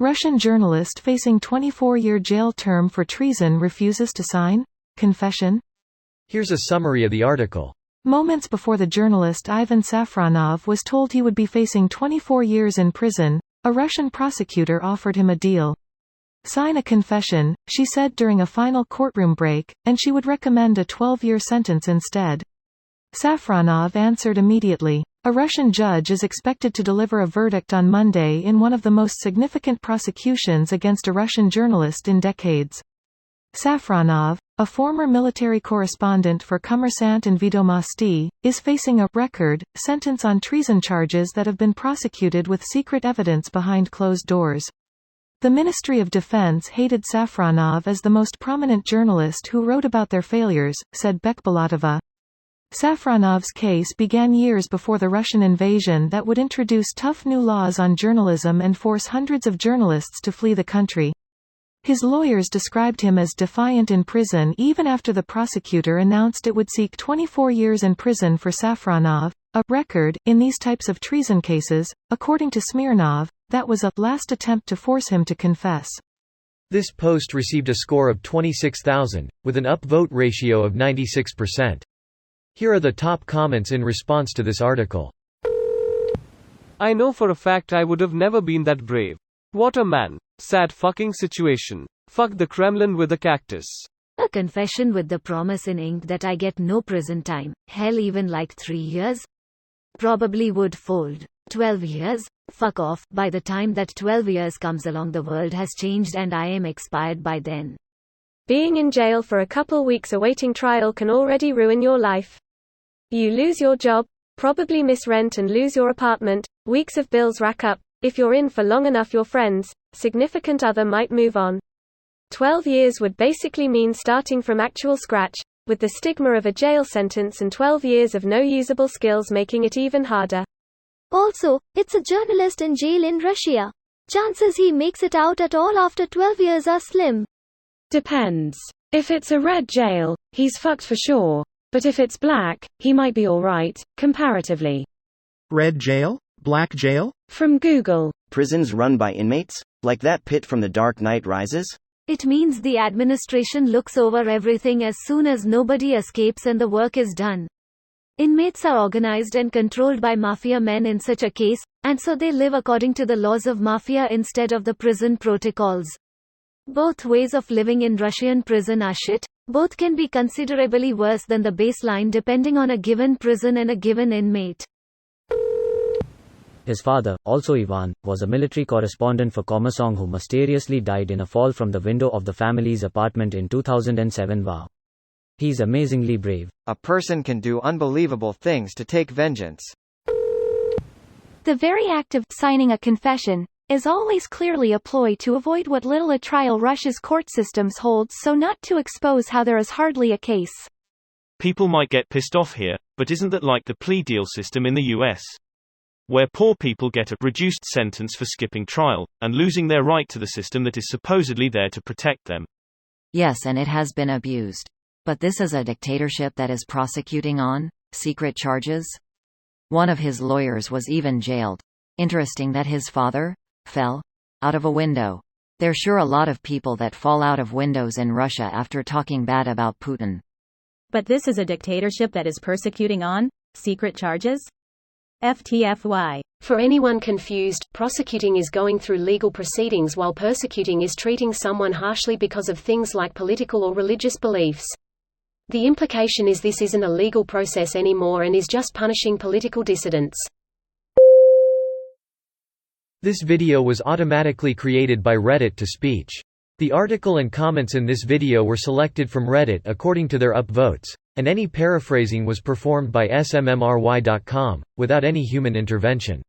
Russian journalist facing 24-year jail term for treason refuses to sign? Confession? Here's a summary of the article. Moments before the journalist Ivan Safronov was told he would be facing 24 years in prison, a Russian prosecutor offered him a deal. Sign a confession, she said during a final courtroom break, and she would recommend a 12-year sentence instead. Safronov answered immediately. A Russian judge is expected to deliver a verdict on Monday in one of the most significant prosecutions against a Russian journalist in decades. Safronov, a former military correspondent for Kommersant and Vedomosti, is facing a record sentence on treason charges that have been prosecuted with secret evidence behind closed doors. The Ministry of Defense hated Safronov as the most prominent journalist who wrote about their failures, said Bekbalatova. Safronov's case began years before the Russian invasion that would introduce tough new laws on journalism and force hundreds of journalists to flee the country. His lawyers described him as defiant in prison even after the prosecutor announced it would seek 24 years in prison for Safronov, a record in these types of treason cases. According to Smirnov, that was a last attempt to force him to confess. This post received a score of 26,000, with an upvote ratio of 96%. Here are the top comments in response to this article. I know for a fact I would have never been that brave. What a man. Sad fucking situation. Fuck the Kremlin with a cactus. A confession with the promise in ink that I get no prison time, hell even like 3 years? Probably would fold. 12 years? Fuck off. By the time that 12 years comes along, the world has changed and I am expired by then. Being in jail for a couple weeks awaiting trial can already ruin your life. You lose your job, probably miss rent and lose your apartment, weeks of bills rack up. If you're in for long enough, your friends, significant other might move on. 12 years would basically mean starting from actual scratch, with the stigma of a jail sentence and 12 years of no usable skills making it even harder. Also, it's a journalist in jail in Russia. Chances he makes it out at all after 12 years are slim. Depends. If it's a red jail, he's fucked for sure. But if it's black, he might be alright, comparatively. Red jail? Black jail? From Google. Prisons run by inmates? Like that pit from The Dark Knight Rises? It means the administration looks over everything as soon as nobody escapes and the work is done. Inmates are organized and controlled by mafia men in such a case, and so they live according to the laws of mafia instead of the prison protocols. Both ways of living in Russian prison are shit. Both can be considerably worse than the baseline depending on a given prison and a given inmate. His father, also Ivan, was a military correspondent for Kommersant who mysteriously died in a fall from the window of the family's apartment in 2007. Wow. He's amazingly brave. A person can do unbelievable things to take vengeance. The very act of signing a confession is always clearly a ploy to avoid what little a trial Russia's court systems holds, so not to expose how there is hardly a case. People might get pissed off here, but isn't that like the plea deal system in the US? Where poor people get a reduced sentence for skipping trial, and losing their right to the system that is supposedly there to protect them. Yes, and it has been abused. But this is a dictatorship that is prosecuting on secret charges? One of his lawyers was even jailed. Interesting that his father fell out of a window. There's sure a lot of people that fall out of windows in Russia after talking bad about Putin. But this is a dictatorship that is persecuting on secret charges? FTFY. For anyone confused, prosecuting is going through legal proceedings while persecuting is treating someone harshly because of things like political or religious beliefs. The implication is this isn't a legal process anymore and is just punishing political dissidents. This video was automatically created by Reddit to speech. The article and comments in this video were selected from Reddit according to their upvotes, and any paraphrasing was performed by smmry.com, without any human intervention.